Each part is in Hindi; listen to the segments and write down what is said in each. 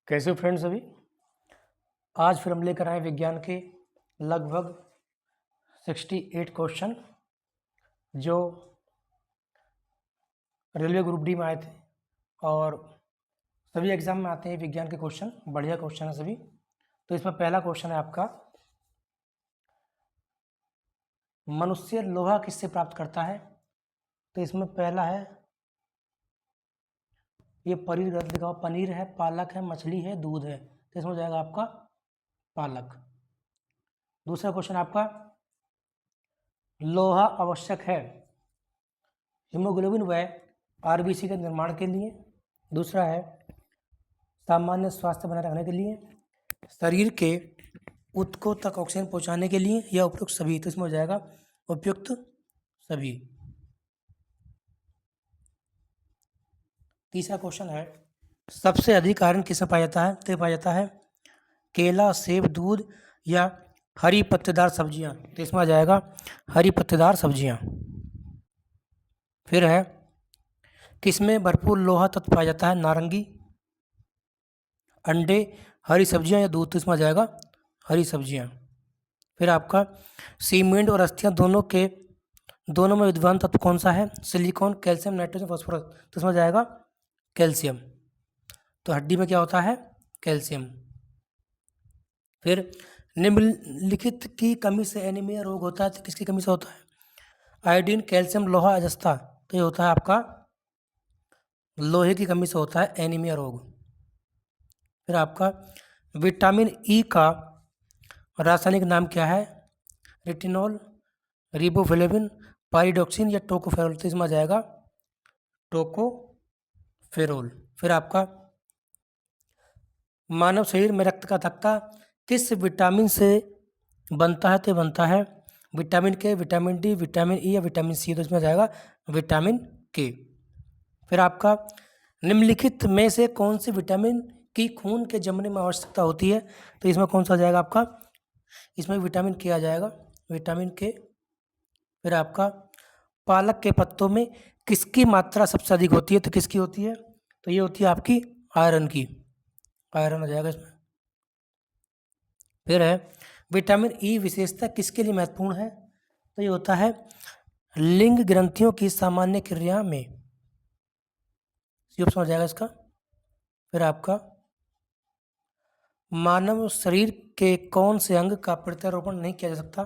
कैसे हो फ्रेंड्स अभी। आज फिर हम लेकर आए विज्ञान के लगभग 68 क्वेश्चन जो रेलवे ग्रुप डी में आए थे और सभी एग्जाम में आते हैं विज्ञान के क्वेश्चन। बढ़िया क्वेश्चन है सभी। तो इसमें पहला क्वेश्चन है आपका, मनुष्य लोहा किससे प्राप्त करता है। तो इसमें पहला है, ये पनीर गलत लिखा हुआ, पनीर है, पालक है, मछली है, दूध है। तो इसमें हो जाएगा आपका पालक। दूसरा क्वेश्चन आपका, लोहा आवश्यक है हीमोग्लोबिन व आरबीसी के निर्माण के लिए। दूसरा है, सामान्य स्वास्थ्य बनाए रखने के लिए, शरीर के ऊतकों तक ऑक्सीजन पहुंचाने के लिए, या उपयुक्त सभी। तो इसमें हो जाएगा उपयुक्त सभी। तीसरा क्वेश्चन है, सबसे अधिक आयरन किसमें पाया जाता है। तो पाया जाता है केला, सेब, दूध या हरी पत्तेदार सब्जियां। तो इसमें आ जाएगा हरी पत्तेदार सब्जियां। फिर है, किसमें भरपूर लोहा तत्व पाया जाता है। नारंगी, अंडे, हरी सब्जियां या दूध। तो इसमें आ जाएगा हरी सब्जियां। फिर आपका सीमेंट और अस्थियां दोनों में विद्यमान तत्व कौन सा है। Silicon, calcium, nitrogen, phosphorus. तो इसमें आ जाएगा कैल्शियम। तो हड्डी में क्या होता है, कैल्शियम। फिर निम्नलिखित की कमी से एनीमिया रोग होता है। तो किसकी कमी से होता है। आयोडीन, कैल्शियम, लोहा, अजस्ता। तो ये होता है आपका लोहे की कमी से होता है एनीमिया रोग। फिर आपका विटामिन ई का रासायनिक नाम क्या है। रेटिनॉल, रिबोफ्लेविन, पाइरिडॉक्सिन या टोकोफेरोल। तो इसमें आ जाएगा टोकोफेरोल। फिर आपका मानव शरीर में रक्त का थक्का किस विटामिन से बनता है। तो बनता है विटामिन के, विटामिन डी, विटामिन ई या विटामिन सी। तो इसमें आ जाएगा विटामिन के। फिर आपका निम्नलिखित में से कौन सी विटामिन की खून के जमने में आवश्यकता होती है। तो इसमें कौन सा आ जाएगा आपका, इसमें विटामिन के आ जाएगा, विटामिन के। फिर आपका पालक के पत्तों में किसकी मात्रा सबसे अधिक होती है। तो किसकी होती है। तो ये होती है आपकी आयरन की, आयरन आ जाएगा इसमें। फिर है, विटामिन ई विशेषता किसके लिए महत्वपूर्ण है। तो ये होता है लिंग ग्रंथियों की सामान्य क्रिया में। ये ऑप्शन हो जाएगा इसका। फिर आपका मानव शरीर के कौन से अंग का प्रत्यारोपण नहीं किया जा सकता।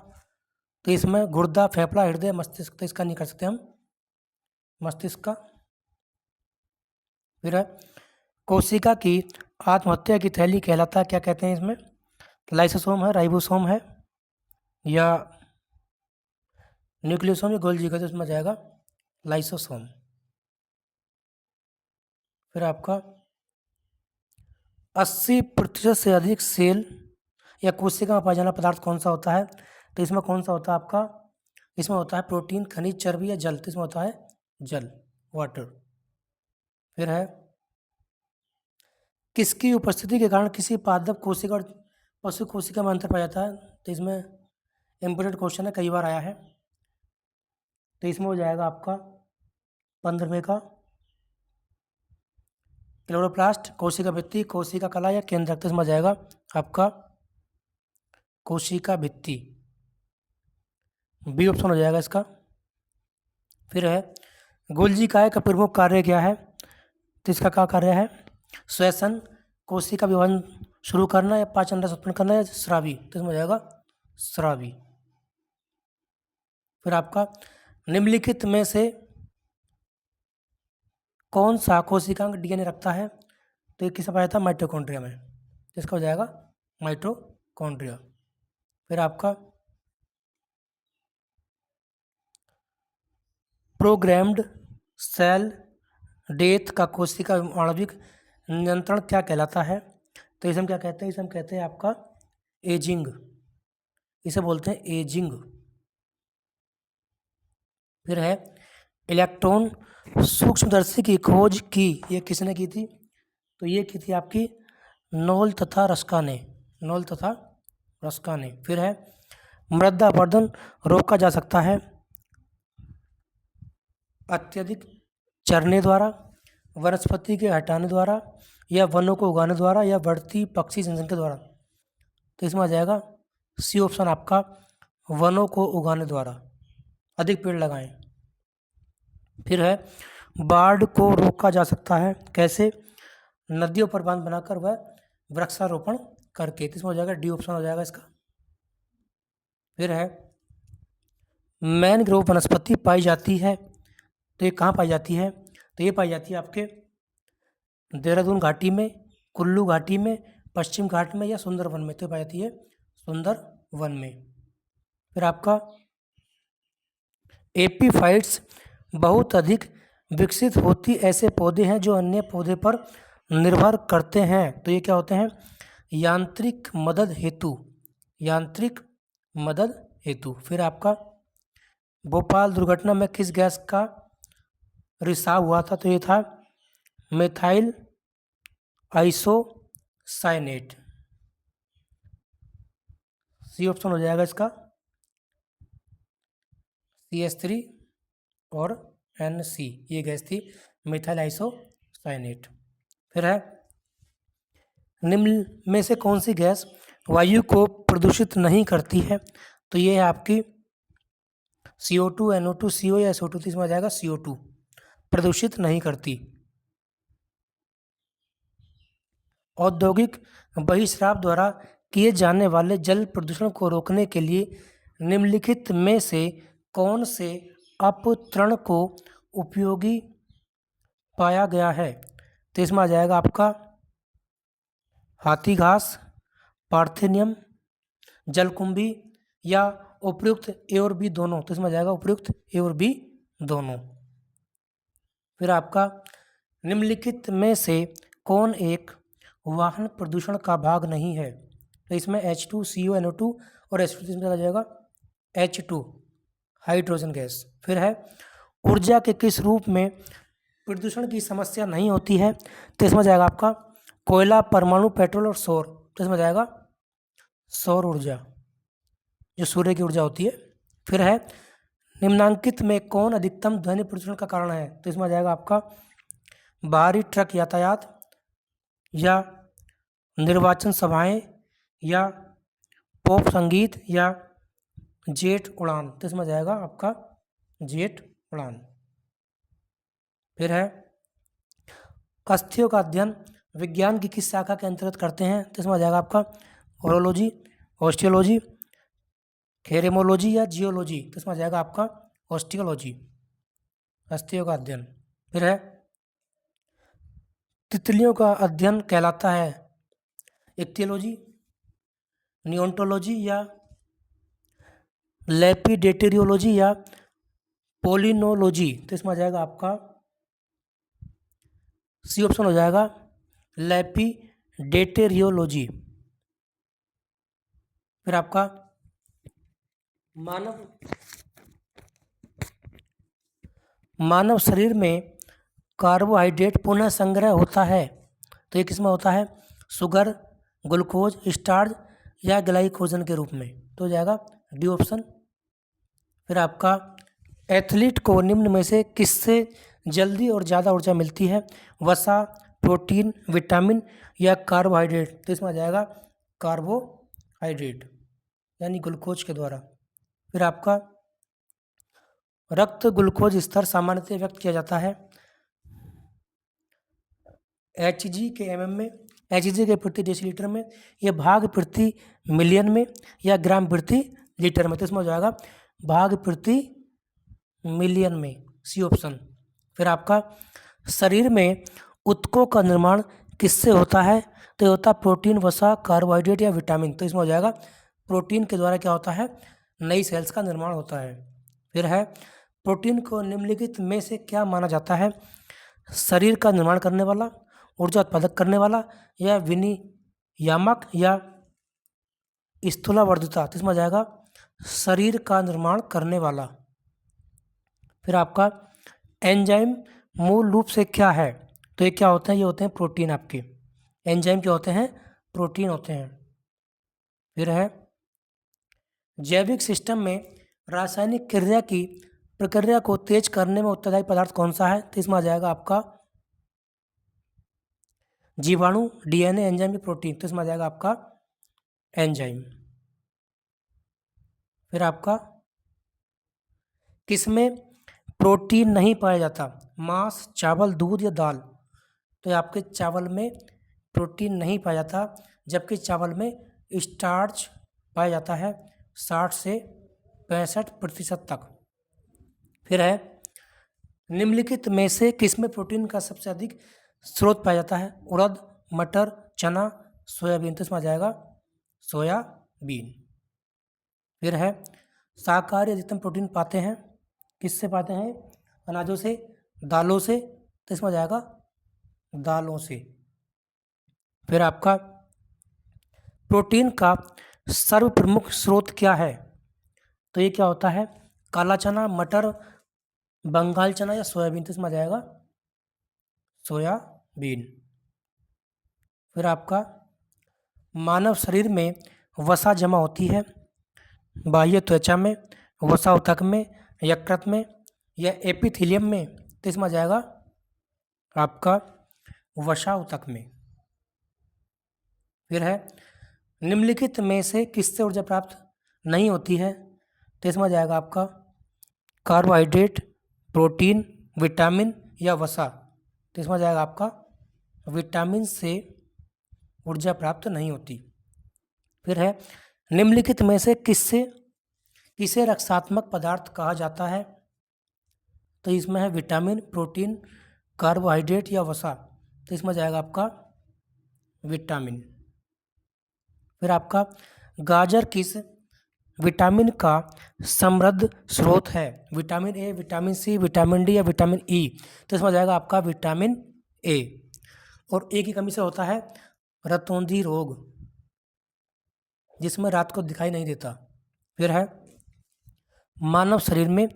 तो इसमें गुर्दा, फेफड़ा, हृदय, मस्तिष्क। तो इसका नहीं कर सकते हम, मस्तिष्क का। फिर है, कोशिका की आत्महत्या की थैली कहलाता है, क्या कहते हैं इसमें। लाइसोसोम है, राइबोसोम है या न्यूक्लियोसोम या गोल्गी का। तो इसमें जाएगा लाइसोसोम। फिर आपका 80% से अधिक सेल या कोशिका में पाया जाना पदार्थ कौन सा होता है। तो इसमें कौन सा होता है आपका, इसमें होता है प्रोटीन, खनिज, चर्बी या जल। तो इसमें होता है जल, वाटर। फिर है, किसकी उपस्थिति के कारण किसी पादप कोशिका और पशु कोशिका में अंतर पाया जाता है। तो इसमें इंपोर्टेंट क्वेश्चन है, कई बार आया है। तो इसमें हो जाएगा आपका 15वें का क्लोरोप्लास्ट, कोशिका भित्ति, कोशिका कला या केंद्रक। तो इसमें आ जाएगा आपका कोशिका भित्ति, बी ऑप्शन हो जाएगा इसका। फिर है, गोल्जी काय का प्रमुख कार्य क्या है। तो इसका क्या कार्य है, श्वसन, कोशिका विभाजन शुरू करना या पाचन रस उत्पन्न करना या स्रावी। तो इसमें हो जाएगा स्रावी। फिर आपका निम्नलिखित में से कौन सा कोशिकांग डीएनए रखता है। तो ये किसे पाया था, माइटोकॉन्ड्रिया में। इसका हो जाएगा माइटोकॉन्ड्रिया। फिर आपका प्रोग्राम्ड सेल डेथ का कोशिका आणविक नियंत्रण क्या कहलाता है। तो इसे हम क्या कहते हैं, इसे हम कहते हैं आपका एजिंग, इसे बोलते हैं एजिंग। फिर है, इलेक्ट्रॉन सूक्ष्मदर्शी की खोज की ये किसने की थी। तो ये की थी आपकी नोल तथा रस्का ने, नोल तथा रस्का ने। फिर है, मृदा अपरदन रोका जा सकता है अत्यधिक चरने द्वारा, वनस्पति के हटाने द्वारा, या वनों को उगाने द्वारा या बढ़ती पक्षी जनसंख्या द्वारा। तो इसमें आ जाएगा सी ऑप्शन आपका, वनों को उगाने द्वारा, अधिक पेड़ लगाएं। फिर है बाढ़ को रोका जा सकता है कैसे? नदियों पर बांध बनाकर वह वृक्षारोपण करके। तो इसमें हो जाएगा डी ऑप्शन हो जाएगा इसका। फिर है मैनग्रोव वनस्पति पाई जाती है, तो ये कहाँ पाई जाती है? तो ये पाई जाती है आपके देहरादून घाटी में, कुल्लू घाटी में, पश्चिम घाट में या सुंदरवन में। तो पाई जाती है सुंदरवन में। फिर आपका एपीफाइट्स बहुत अधिक विकसित होती ऐसे पौधे हैं जो अन्य पौधे पर निर्भर करते हैं। तो ये क्या होते हैं? यांत्रिक मदद हेतु, यांत्रिक मदद हेतु। फिर आपका भोपाल दुर्घटना में किस गैस का रिसाव हुआ था? तो ये था मेथाइल आइसोसाइनेट। सी ऑप्शन हो जाएगा इसका, CH3 और NC, ये गैस थी मेथाइल आइसोसाइनेट। फिर है निम्न में से कौन सी गैस वायु को प्रदूषित नहीं करती है? तो ये है आपकी CO2, NO2, CO या SO2। इसमें आ जाएगा CO2, प्रदूषित नहीं करती। औद्योगिक बहिस्राव द्वारा किए जाने वाले जल प्रदूषण को रोकने के लिए निम्नलिखित में से कौन से अपतरण को उपयोगी पाया गया है? तो इसमें आ जाएगा आपका हाथी घास, पार्थेनियम, जलकुंभी या उपयुक्त ए और बी दोनों। तो इसमें आ जाएगा उपयुक्त ए और बी दोनों। फिर आपका निम्नलिखित में से कौन एक वाहन प्रदूषण का भाग नहीं है? तो इसमें H2, CO, NO2 और H2। इसमें आ जाएगा H2, हाइड्रोजन गैस। फिर है ऊर्जा के किस रूप में प्रदूषण की समस्या नहीं होती है? तो इसमें जाएगा आपका कोयला, परमाणु, पेट्रोल और सौर। तो इसमें जाएगा सौर ऊर्जा, जो सूर्य की ऊर्जा होती है। फिर है निम्नांकित में कौन अधिकतम ध्वनि प्रदूषण का कारण है? तो इसमें आ जाएगा आपका बाहरी ट्रक यातायात या निर्वाचन सभाएं या पॉप संगीत या जेट उड़ान। तो इसमें जाएगा आपका जेट उड़ान। फिर है अस्थियों का अध्ययन विज्ञान की किस शाखा के अंतर्गत करते हैं? तो इसमें आ जाएगा आपका ओरोलॉजी, ऑस्टियोलॉजी, थेरेमोलॉजी या जियोलॉजी। तो इसमें आ जाएगा आपका ऑस्टियोलॉजी, अस्थियों का अध्ययन। फिर है तितलियों का अध्ययन कहलाता है इक्थियोलॉजी, नियोंटोलॉजी या लेपिडेटेरियोलॉजी या पोलिनोलॉजी। तो इसमें आ जाएगा आपका सी ऑप्शन हो जाएगा लेपिडेटेरियोलॉजी। फिर आपका मानव शरीर में कार्बोहाइड्रेट पुनः संग्रह होता है, तो ये किसमें होता है? शुगर, ग्लूकोज, स्टार्च या ग्लाइकोजन के रूप में। तो हो जाएगा डी ऑप्शन। फिर आपका एथलीट को निम्न में से किससे जल्दी और ज़्यादा ऊर्जा मिलती है? वसा, प्रोटीन, विटामिन या कार्बोहाइड्रेट। तो इसमें आ जाएगा कार्बोहाइड्रेट यानी ग्लूकोज के द्वारा। फिर आपका रक्त ग्लूकोज स्तर सामान्यतः व्यक्त किया जाता है Hg के mm में, Hg के प्रति डेसीलीटर में, या भाग प्रति मिलियन में या ग्राम प्रति लीटर में। तो इसमें हो जाएगा भाग प्रति मिलियन में, सी ऑप्शन। फिर आपका शरीर में ऊतकों का निर्माण किससे होता है? तो ये होता है प्रोटीन, वसा, कार्बोहाइड्रेट या विटामिन। तो इसमें हो जाएगा प्रोटीन के द्वारा क्या होता है? नई सेल्स का निर्माण होता है। फिर है प्रोटीन को निम्नलिखित में से क्या माना जाता है? शरीर का निर्माण करने वाला, ऊर्जा उत्पादक करने वाला या विनियामक या स्थूलावर्धता। तो इसमें आ जाएगा शरीर का निर्माण करने वाला। फिर आपका एंजाइम मूल रूप से क्या है? तो ये क्या होते हैं? ये होते हैं प्रोटीन। आपके एंजाइम क्या होते हैं? प्रोटीन होते हैं। फिर है जैविक सिस्टम में रासायनिक क्रिया की प्रक्रिया को तेज करने में उत्तरदायी पदार्थ कौन सा है? तो इसमें आ जाएगा आपका जीवाणु, डीएनए, एंजाइम या प्रोटीन, तो इसमें आ जाएगा आपका एंजाइम। फिर आपका किसमें प्रोटीन नहीं पाया जाता? मांस, चावल, दूध या दाल? तो ये आपके चावल में प्रोटीन नहीं पाया जाता, जबकि चावल में स्टार्च पाया जाता है 60 से 65% तक। फिर है निम्नलिखित में से किसमें प्रोटीन का सबसे अधिक स्रोत पाया जाता है? उड़द, मटर, चना, सोयाबीन, तो इसमें आ जाएगा सोयाबीन। फिर है शाकाहारी अधिकतम प्रोटीन पाते हैं किससे पाते हैं? अनाजों से, दालों से, तो इसमें आ जाएगा दालों से। फिर आपका प्रोटीन का सर्वप्रमुख स्रोत क्या है? तो ये क्या होता है? काला चना, मटर, बंगाल चना या सोयाबीन, तो इसमें आ जाएगा सोयाबीन। फिर आपका मानव शरीर में वसा जमा होती है बाह्य त्वचा में, वसा ऊतक में, यकृत में या एपिथेलियम में, तो इसमें आ जाएगा आपका वसा ऊतक में। फिर है निम्नलिखित में से किससे ऊर्जा प्राप्त नहीं होती है? तो इसमें आ जाएगा आपका कार्बोहाइड्रेट, प्रोटीन, विटामिन या वसा, तो इसमें आ जाएगा आपका विटामिन से ऊर्जा प्राप्त नहीं होती। फिर है निम्नलिखित में से किसे रक्षात्मक पदार्थ कहा जाता है? तो इसमें है विटामिन, प्रोटीन, कार्बोहाइड्रेट या वसा, तो इसमें जाएगा आपका विटामिन। फिर आपका गाजर किस विटामिन का समृद्ध स्रोत है? Vitamin A, vitamin C, vitamin D या विटामिन ई, तो इसमें जाएगा आपका विटामिन ए। और ए की कमी से होता है रतौंधी रोग, जिसमें रात को दिखाई नहीं देता। फिर है मानव शरीर में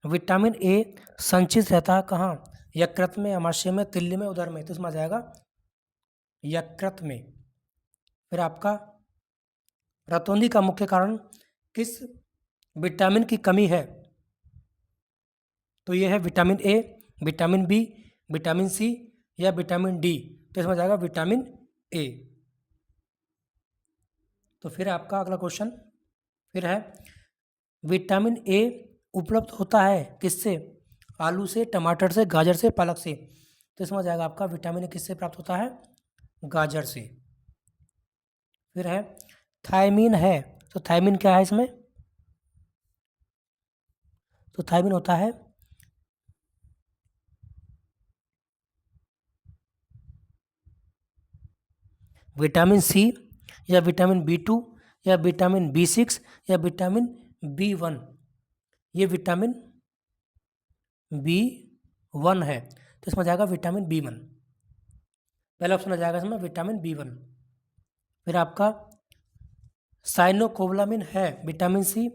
विटामिन ए संचित रहता है कहाँ? यकृत में, आमाशय में, तिल्ली में, उदर में, तो इसमें आ जाएगा यकृत में। फिर आपका रतौंधी का मुख्य कारण किस विटामिन की कमी है? तो ये है vitamin A, vitamin B, vitamin C या विटामिन डी, तो इसमें आ जाएगा विटामिन ए। तो फिर आपका अगला क्वेश्चन फिर है विटामिन ए उपलब्ध होता है किससे? आलू से, टमाटर से, गाजर से, पालक से, तो इसमें आ जाएगा आपका विटामिन ए किससे प्राप्त होता है? गाजर से। फिर है थायमीन है, तो थायमीन क्या है इसमें? तो थायमीन होता है विटामिन सी या विटामिन B2 या विटामिन B6 या विटामिन B1। ये विटामिन B1 है, तो इसमें जाएगा विटामिन B1। पहला ऑप्शन आ जाएगा इसमें विटामिन B1। फिर आपका साइनोकोबालामिन है विटामिन सी,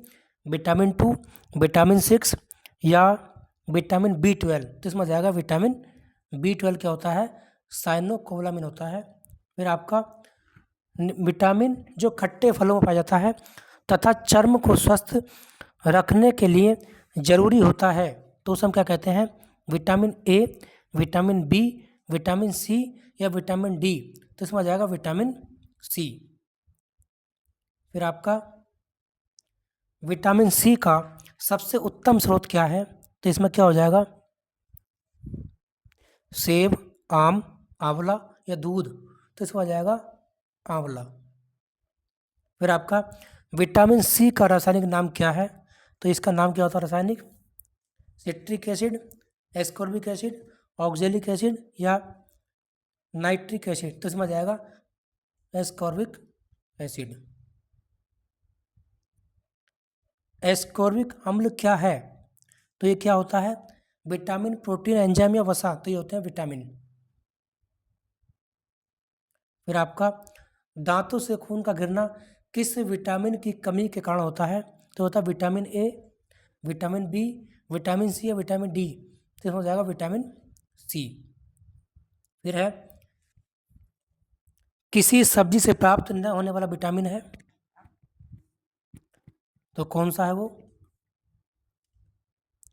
विटामिन 2, विटामिन 6 या विटामिन B12, तो इसमें जाएगा विटामिन B12 क्या होता है? साइनोकोबालामिन होता है। फिर आपका विटामिन जो खट्टे फलों में पाया जाता है तथा चर्म को स्वस्थ रखने के लिए जरूरी होता है, तो उसे हम क्या कहते हैं? Vitamin A, vitamin B, vitamin C या विटामिन डी, तो इसमें आ जाएगा विटामिन सी। फिर आपका विटामिन सी का सबसे उत्तम स्रोत क्या है? तो इसमें क्या हो जाएगा? सेब, आम, आंवला या दूध, तो इसमें आ जाएगा आंवला। फिर आपका विटामिन सी का रासायनिक नाम क्या है? तो इसका नाम क्या होता है रासायनिक? Citric acid, ascorbic acid, oxalic acid या नाइट्रिक एसिड, तो इसमें आ जाएगा एस्कॉर्बिक एसिड। एस्कॉर्बिक अम्ल क्या है? तो ये क्या होता है? विटामिन, प्रोटीन, एंजाइम या वसा, तो ये होते हैं विटामिन। फिर आपका दांतों से खून का गिरना किस विटामिन की कमी के कारण होता है? तो होता है vitamin A, vitamin B, vitamin C या विटामिन डी, तो हो जाएगा विटामिन सी। फिर है किसी सब्जी से प्राप्त न होने वाला विटामिन है, तो कौन सा है वो?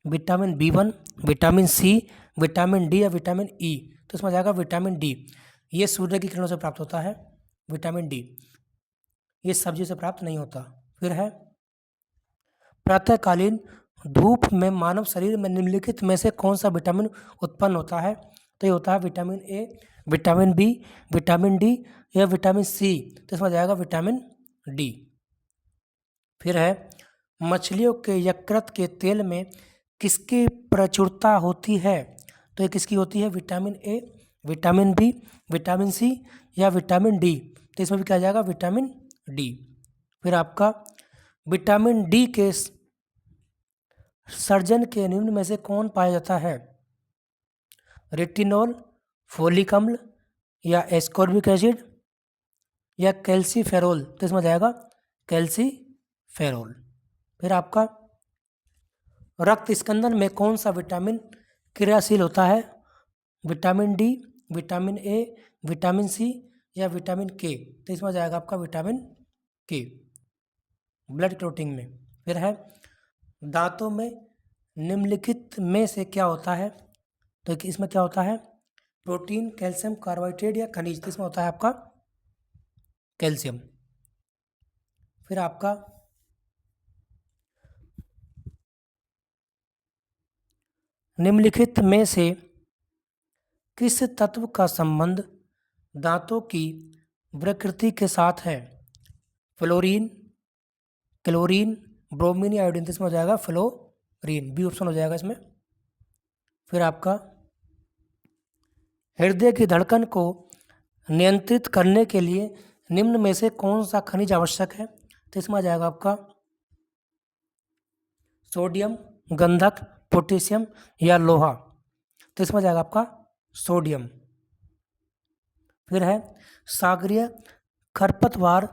Vitamin B1, vitamin C, vitamin D या विटामिन ई, तो इसमें आ जाएगा विटामिन डी। ये सूर्य की किरणों से प्राप्त होता है। विटामिन डी ये सब्जी से प्राप्त नहीं होता। फिर है प्रातःकालीन धूप में मानव शरीर में निम्नलिखित में से कौन सा विटामिन उत्पन्न होता है? तो ये होता है vitamin A, vitamin B, vitamin D या विटामिन सी। तो इसमें जाएगा विटामिन डी। फिर है मछलियों के यकृत के तेल में किसकी प्रचुरता होती है? तो ये किसकी होती है? Vitamin A, vitamin B, vitamin C या विटामिन डी। तो इसमें भी क्या जाएगा? Vitamin D. फिर आपका विटामिन डी के सर्जन के निम्न में से कौन पाया जाता है? रेटिनॉल, फोलिक अम्ल या एस्कॉर्बिक एसिड या कैल्सीफेरोल। तो इसमें जाएगा कैल्सीफेरोल। फिर आपका रक्त स्कंदन में कौन सा विटामिन क्रियाशील होता है? Vitamin D, vitamin A, vitamin C या विटामिन के। तो इसमें जाएगा आपका विटामिन के, ब्लड क्लॉटिंग में। फिर है दांतों में निम्नलिखित में से क्या होता है? तो इसमें क्या होता है? प्रोटीन, कैल्शियम, कार्बोहाइड्रेट या खनिज। तो इसमें होता है आपका कैल्शियम। फिर आपका निम्नलिखित में से किस तत्व का संबंध दांतों की विकृति के साथ है? फ्लोरीन, क्लोरीन, ब्रोमीन या आयोडीन। इसमें हो जाएगा फ्लोरीन, बी ऑप्शन हो जाएगा इसमें। फिर आपका हृदय की धड़कन को नियंत्रित करने के लिए निम्न में से कौन सा खनिज आवश्यक है? तो इसमें आ जाएगा आपका सोडियम, गंधक, पोटेशियम या लोहा। तो इसमें जाएगा आपका सोडियम। फिर है सागरीय खरपतवार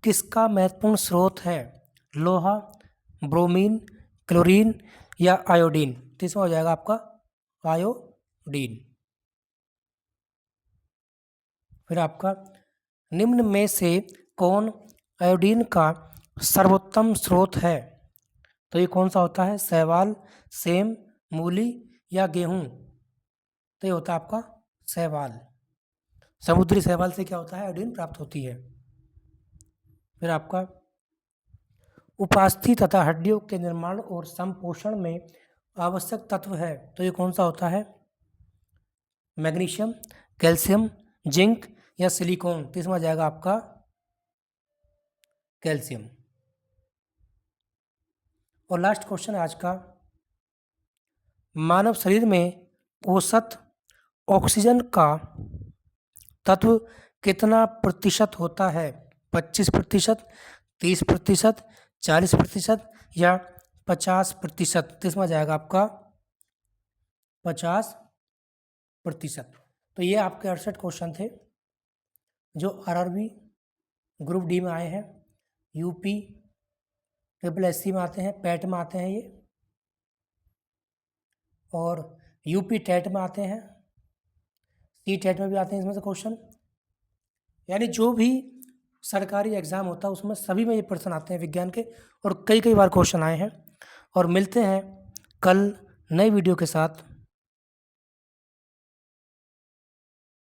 किसका महत्वपूर्ण स्रोत है? लोहा, ब्रोमीन, क्लोरीन या आयोडीन। तो इसमें हो जाएगा आपका आयोडीन। फिर आपका निम्न में से कौन आयोडीन का सर्वोत्तम स्रोत है? तो ये कौन सा होता है? शैवाल, सेम, मूली या गेहूं। तो ये होता है आपका शैवाल। समुद्री शैवाल से क्या होता है? आयोडीन प्राप्त होती है। फिर आपका उपास्थि तथा हड्डियों के निर्माण और संपोषण में आवश्यक तत्व है। तो ये कौन सा होता है? मैग्नीशियम, कैल्शियम, जिंक या सिलिकॉन। तो इसमें आ जाएगा आपका कैल्शियम। और लास्ट क्वेश्चन है आज का, मानव शरीर में औसत ऑक्सीजन का तत्व कितना प्रतिशत होता है? 25%, 30%, 40% या 50%। तो इसमें जाएगा आपका 50%। तो ये आपके 68 क्वेश्चन थे जो आरआरबी ग्रुप डी में आए हैं, यूपी SSC में आते हैं, पैट में आते हैं ये, और यूपी टेट में आते हैं, सी टेट में भी आते हैं इसमें से क्वेश्चन। यानी जो भी सरकारी एग्ज़ाम होता है उसमें सभी में ये प्रश्न आते हैं विज्ञान के, और कई बार क्वेश्चन आए हैं। और मिलते हैं कल नई वीडियो के साथ।